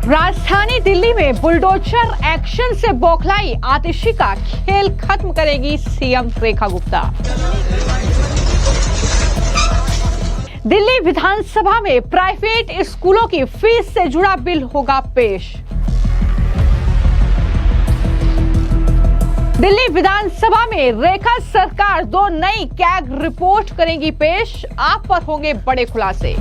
राजधानी दिल्ली में bulldozer action से बौखलाई आतिशी का खेल खत्म करेगी सीएम रेखा गुप्ता। दिल्ली विधानसभा में प्राइवेट स्कूलों की फीस से जुड़ा बिल होगा पेश। दिल्ली विधानसभा में रेखा सरकार 2 नई कैग रिपोर्ट करेंगी पेश। आप पर होंगे बड़े खुलासे।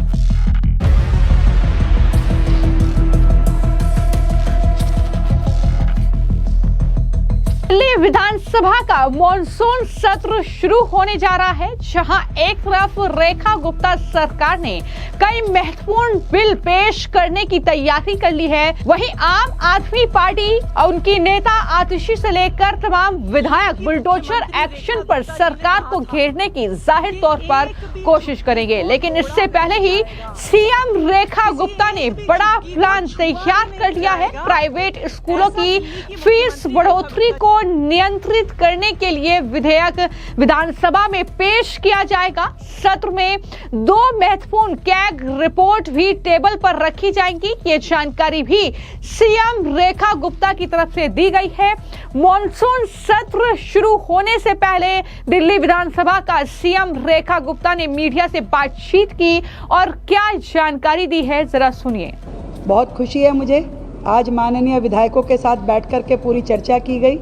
दिल्ली विधानसभा का मॉनसून सत्र शुरू होने जा रहा है, जहां एक तरफ रेखा गुप्ता सरकार ने कई महत्वपूर्ण बिल पेश करने की तैयारी कर ली है, वहीं आम आदमी पार्टी और उनकी नेता आतिशी से लेकर तमाम विधायक बुलडोजर एक्शन पर सरकार को घेरने की जाहिर तौर पर कोशिश करेंगे। लेकिन इससे पहले ही सीएम रेखा गुप्ता ने बड़ा प्लान तैयार कर लिया है। प्राइवेट स्कूलों की फीस बढ़ोतरी को नियंत्रित करने के लिए विधेयक विधानसभा में पेश किया जाएगा। सत्र में 2 महत्वपूर्ण कैग रिपोर्ट भी टेबल पर रखी जाएंगी। ये जानकारी भी सीएम रेखा गुप्ता की तरफ से दी गई है। मॉनसून सत्र शुरू होने से पहले दिल्ली विधानसभा का सीएम रेखा गुप्ता ने मीडिया से बातचीत की और क्या जानकारी दी है, जरा सुनिए। बहुत खुशी है मुझे, आज माननीय विधायकों के साथ बैठकर के पूरी चर्चा की गई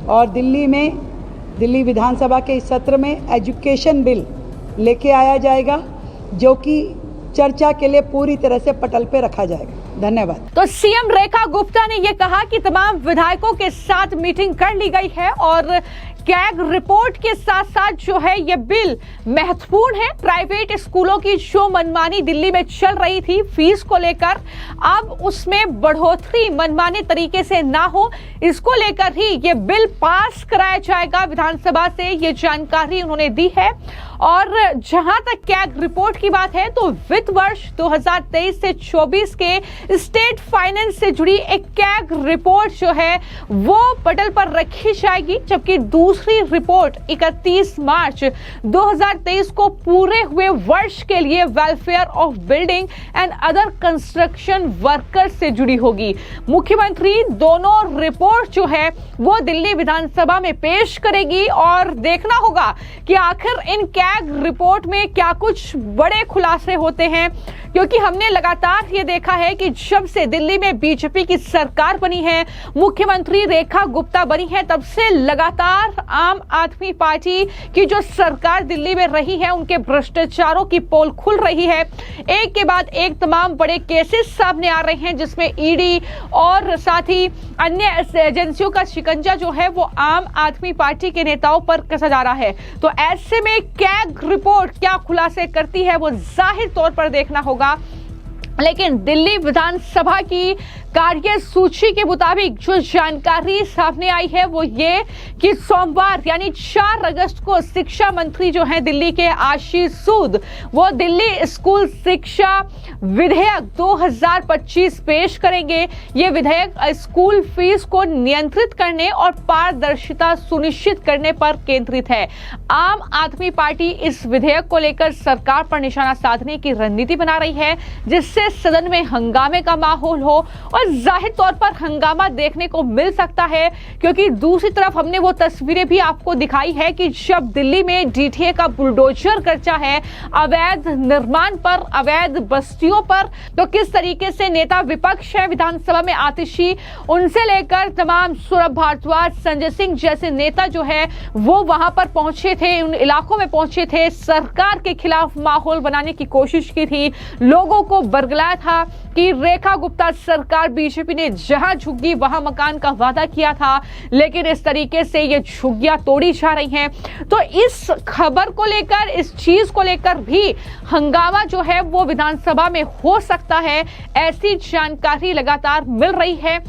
और दिल्ली विधानसभा के इस सत्र में एजुकेशन बिल लेके आया जाएगा, जो कि चर्चा के लिए पूरी तरह से पटल पे रखा जाएगा। धन्यवाद। तो सीएम रेखा गुप्ता ने यह कहा कि तमाम विधायकों के साथ मीटिंग कर ली गई है और कैग रिपोर्ट के साथ साथ जो है ये बिल महत्वपूर्ण है। प्राइवेट स्कूलों की जो मनमानी दिल्ली में चल रही थी फीस को लेकर, अब उसमें बढ़ोतरी मनमाने तरीके से ना हो, इसको लेकर ही ये बिल पास कराया जाएगा विधानसभा से, ये जानकारी उन्होंने दी है। और जहां तक कैग रिपोर्ट की बात है तो वित्त वर्ष 2023 से 24 के स्टेट फाइनेंस से जुड़ी एक कैग रिपोर्ट जो है वो पटल पर रखी जाएगी, जबकि दूसरी रिपोर्ट 31 मार्च 2023 को पूरे हुए वर्ष के लिए welfare of building and other construction workers से जुड़ी होगी। मुख्यमंत्री दोनों रिपोर्ट जो है वो दिल्ली विधानसभा में पेश करेगी और देखना होगा कि आखिर इन कैग रिपोर्ट में क्या कुछ बड़े खुलासे होते हैं, क्योंकि हमने लगातार ये देखा है कि जब से दिल्ली में बीजेपी की सरकार बनी है, मुख्यमंत्री रेखा गुप्ता बनी है, तब से लगातार आम आदमी पार्टी की जो सरकार दिल्ली में रही है उनके भ्रष्टाचारों की पोल खुल रही है। एक के बाद एक तमाम बड़े केसेस सामने आ रहे हैं, जिसमें ईडी और साथ ही अन्य एजेंसियों का शिकंजा जो है वो आम आदमी पार्टी के नेताओं पर कसा जा रहा है। तो ऐसे में कैग रिपोर्ट क्या खुलासे करती है वो जाहिर तौर पर देखना होगा। लेकिन दिल्ली विधानसभा की कार्य सूची के मुताबिक जो जानकारी सामने आई है वो ये कि सोमवार यानी 4 अगस्त को शिक्षा मंत्री जो हैं दिल्ली के आशीष सूद, वो दिल्ली स्कूल शिक्षा विधेयक 2025 पेश करेंगे। ये विधेयक स्कूल फीस को नियंत्रित करने और पारदर्शिता सुनिश्चित करने पर केंद्रित है। आम आदमी पार्टी इस विधेयक को लेकर सरकार पर निशाना साधने की रणनीति बना रही है, जिससे सदन में हंगामे का माहौल हो, और जाहिर तौर पर हंगामा देखने को मिल सकता है, क्योंकि दूसरी तरफ हमने वो तस्वीरें भी आपको दिखाई है कि जब दिल्ली में डीटीए का बुलडोजर खर्चा है अवैध निर्माण पर, अवैध बस्तियों पर, तो किस तरीके से नेता विपक्ष है विधानसभा में आतिशी, उनसे लेकर तमाम सौरभ भारद्वाज, संजय सिंह जैसे नेता जो है वो वहां पर पहुंचे थे, उन इलाकों में पहुंचे थे, सरकार के खिलाफ माहौल बनाने की कोशिश की थी, लोगों को बरगलाया था कि रेखा गुप्ता सरकार बीजेपी ने जहां झुग्गी वहां मकान का वादा किया था, लेकिन इस तरीके से ये झुग्गियां तोड़ी जा रही हैं। तो इस खबर को लेकर, इस चीज को लेकर भी हंगामा जो है वो विधानसभा में हो सकता है, ऐसी जानकारी लगातार मिल रही है।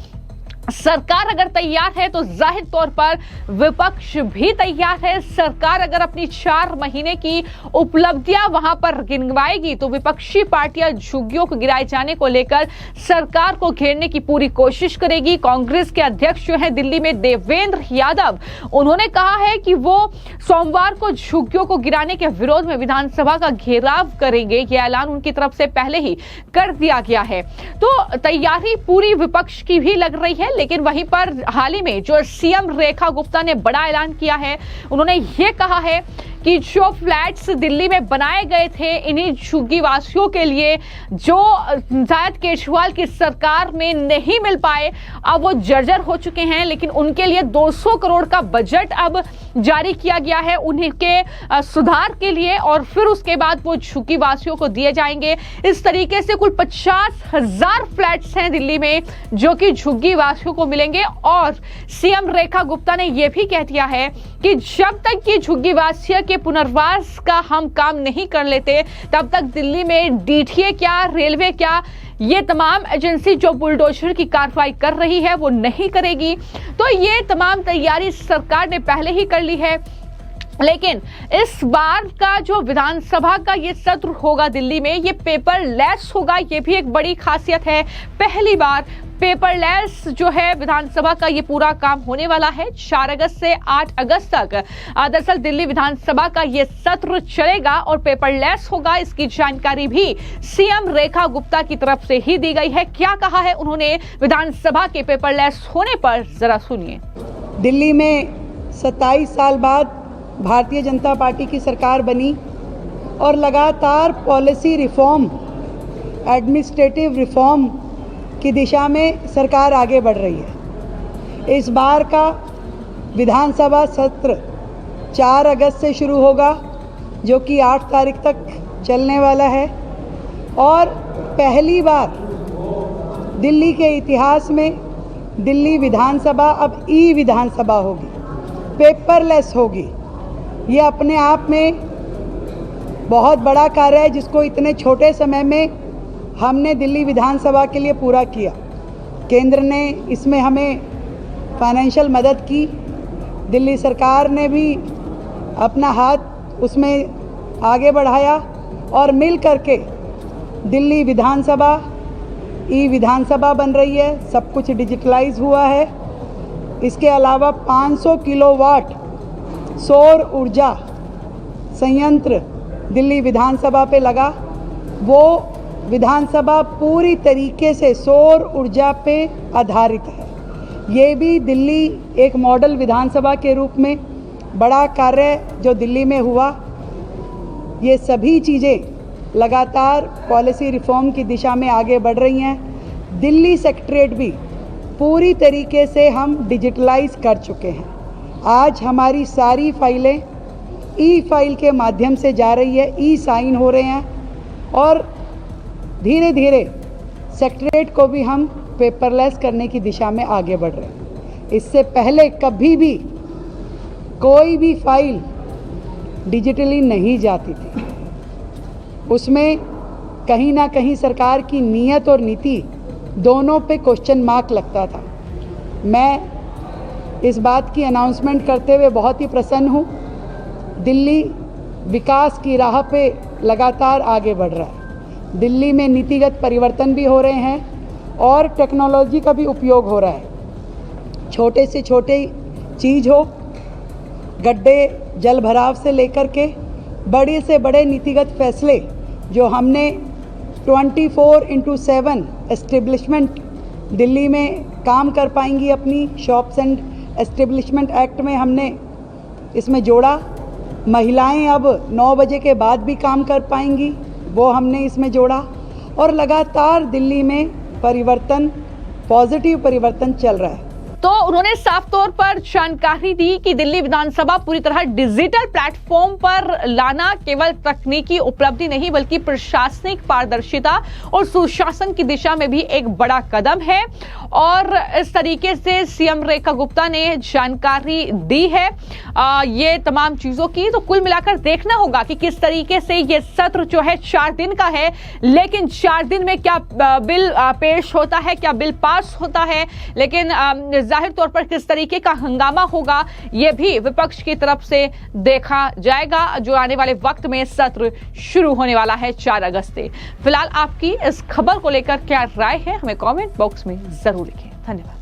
सरकार अगर तैयार है तो जाहिर तौर पर विपक्ष भी तैयार है। सरकार अगर अपनी 4 महीने की उपलब्धियां वहां पर गिनवाएगी तो विपक्षी पार्टियां झुग्गियों को गिराए जाने को लेकर सरकार को घेरने की पूरी कोशिश करेगी। कांग्रेस के अध्यक्ष जो है दिल्ली में देवेंद्र यादव, उन्होंने कहा है कि वो सोमवार को झुग्गियों को गिराने के विरोध में विधानसभा का घेराव करेंगे। यह ऐलान उनकी तरफ से पहले ही कर दिया गया है। तो तैयारी पूरी विपक्ष की भी लग रही है, लेकिन वहीं पर हाल ही में जो सीएम रेखा गुप्ता ने बड़ा ऐलान किया है, उन्होंने ये कहा है कि जो फ्लैट्स दिल्ली में बनाए गए थे इन्हीं झुग्गी वासियों के लिए जो शायद केजरीवाल की सरकार में नहीं मिल पाए, अब वो जर्जर हो चुके हैं, लेकिन उनके लिए 200 करोड़ का बजट अब जारी किया गया है उन्हीं के सुधार के लिए, और फिर उसके बाद वो झुग्गी वासियों को दिए जाएंगे। इस तरीके से कुल 50,000 फ्लैट्स हैं दिल्ली में जो कि झुग्गी वासियों को मिलेंगे। और सीएम रेखा गुप्ता ने यह भी कह दिया है कि जब तक ये झुग्गी वासियों के पुनर्वास का हम काम नहीं कर लेते तब तक दिल्ली में डीटीए क्या, रेलवे क्या, ये तमाम एजेंसी जो बुलडोजर की कार्रवाई कर रही है वो नहीं करेगी। तो ये तमाम तैयारी सरकार ने पहले ही कर ली है। लेकिन इस बार का जो विधानसभा का ये सत्र होगा दिल्ली में, ये पेपरलेस होगा। ये भी एक बड़ी खासियत है, पहली बार पेपरलेस जो है विधानसभा का ये पूरा काम होने वाला है। 4 अगस्त से 8 अगस्त तक दरअसल दिल्ली विधानसभा का ये सत्र चलेगा और पेपरलेस होगा। इसकी जानकारी भी सीएम रेखा गुप्ता की तरफ से ही दी गई है। क्या कहा है उन्होंने विधानसभा के पेपरलेस होने पर, जरा सुनिए। दिल्ली में 27 साल बाद भारतीय जनता पार्टी की सरकार बनी और लगातार पॉलिसी रिफॉर्म, एडमिनिस्ट्रेटिव रिफॉर्म की दिशा में सरकार आगे बढ़ रही है। इस बार का विधानसभा सत्र 4 अगस्त से शुरू होगा जो कि 8 तारीख तक चलने वाला है, और पहली बार दिल्ली के इतिहास में दिल्ली विधानसभा अब ई विधानसभा होगी, पेपरलेस होगी। ये अपने आप में बहुत बड़ा कार्य है जिसको इतने छोटे समय में हमने दिल्ली विधानसभा के लिए पूरा किया। केंद्र ने इसमें हमें फाइनेंशियल मदद की, दिल्ली सरकार ने भी अपना हाथ उसमें आगे बढ़ाया और मिल करके दिल्ली विधानसभा ई विधानसभा बन रही है। सब कुछ डिजिटलाइज हुआ है। इसके अलावा 500 किलोवाट सौर ऊर्जा संयंत्र दिल्ली विधानसभा पे लगा। वो विधानसभा पूरी तरीके से सौर ऊर्जा पे आधारित है। ये भी दिल्ली एक मॉडल विधानसभा के रूप में बड़ा कार्य जो दिल्ली में हुआ। ये सभी चीज़ें लगातार पॉलिसी रिफॉर्म की दिशा में आगे बढ़ रही हैं। दिल्ली सेक्रेटेरिएट भी पूरी तरीके से हम डिजिटलाइज कर चुके हैं। आज हमारी सारी फाइलें ई फाइल के माध्यम से जा रही है, ई साइन हो रहे हैं, और धीरे धीरे सेक्रेटेरिएट को भी हम पेपरलेस करने की दिशा में आगे बढ़ रहे हैं। इससे पहले कभी भी कोई भी फाइल डिजिटली नहीं जाती थी। उसमें कहीं ना कहीं सरकार की नीयत और नीति दोनों पे क्वेश्चन मार्क लगता था। मैं इस बात की अनाउंसमेंट करते हुए बहुत ही प्रसन्न हूँ। दिल्ली विकास की राह पे लगातार आगे बढ़ रहा है। दिल्ली में नीतिगत परिवर्तन भी हो रहे हैं और टेक्नोलॉजी का भी उपयोग हो रहा है। छोटे से छोटे चीज़ हो, गड्ढे जल भराव से लेकर के बड़े से बड़े नीतिगत फैसले जो हमने 24/7 एस्टेब्लिशमेंट दिल्ली में काम कर पाएंगी। अपनी शॉप्स एंड एस्टेब्लिशमेंट एक्ट में हमने इसमें जोड़ा। महिलाएं अब 9 बजे के बाद भी काम कर पाएंगी, वो हमने इसमें जोड़ा। और लगातार दिल्ली में परिवर्तन, पॉजिटिव परिवर्तन चल रहा है। तो उन्होंने साफ तौर पर जानकारी दी कि दिल्ली विधानसभा पूरी तरह डिजिटल प्लेटफॉर्म पर लाना केवल तकनीकी उपलब्धि नहीं बल्कि प्रशासनिक पारदर्शिता और सुशासन की दिशा में भी एक बड़ा कदम है। और इस तरीके से सीएम रेखा गुप्ता ने जानकारी दी है ये तमाम चीजों की। तो कुल मिलाकर देखना होगा कि किस तरीके से ये सत्र जो है 4 दिन का है, लेकिन 4 दिन में क्या बिल पेश होता है, क्या बिल पास होता है, लेकिन जाहिर तौर पर किस तरीके का हंगामा होगा ये भी विपक्ष की तरफ से देखा जाएगा, जो आने वाले वक्त में सत्र शुरू होने वाला है 4 अगस्त से। फिलहाल आपकी इस खबर को लेकर क्या राय है, हमें कमेंट बॉक्स में जरूर लिखें। धन्यवाद।